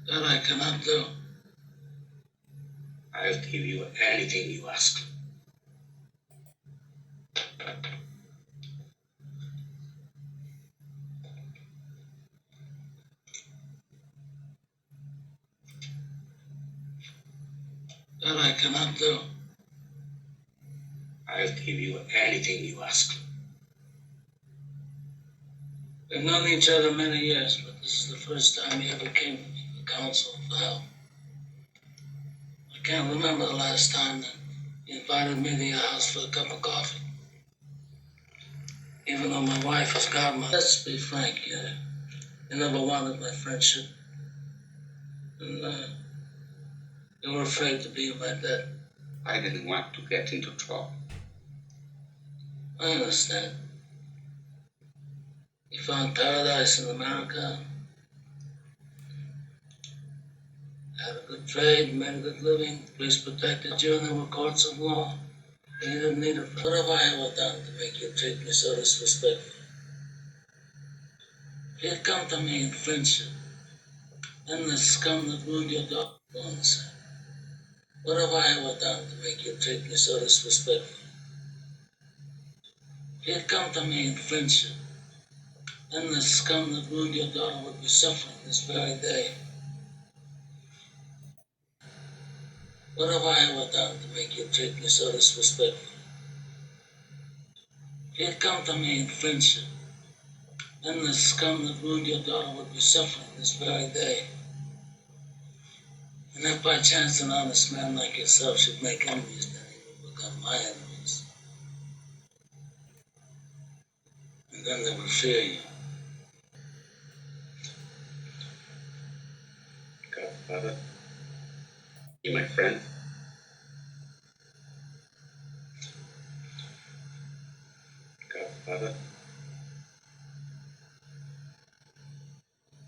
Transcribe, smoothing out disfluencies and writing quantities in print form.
That I cannot do. I'll give you anything you ask. That I cannot do. I'll give you anything you ask. We've known each other many years, but this is the first time he ever came to me for counsel, for help. I can't remember the last time that he invited me to your house for a cup of coffee. Even though my wife is godmother. Let's be frank, you never wanted my friendship. And you were afraid to be in my bed. I didn't want to get into trouble. I understand. You found paradise in America. Had a good trade, made a good living, police protected you, and there were courts of law. And you didn't need it. What have I ever done to make you treat me so disrespectful? If you'd come to me in friendship, then the scum that ruined your dog once. What have I ever done to make you treat me so disrespectful? If you'd come to me in friendship, then the scum that ruined your daughter would be suffering this very day. What have I ever done to make you treat me so disrespectful? If you'd come to me in friendship, then the scum that ruined your daughter would be suffering this very day. And if by chance an honest man like yourself should make enemies, then he would become my enemies. And then they would fear you. Godfather, you my friend? Godfather?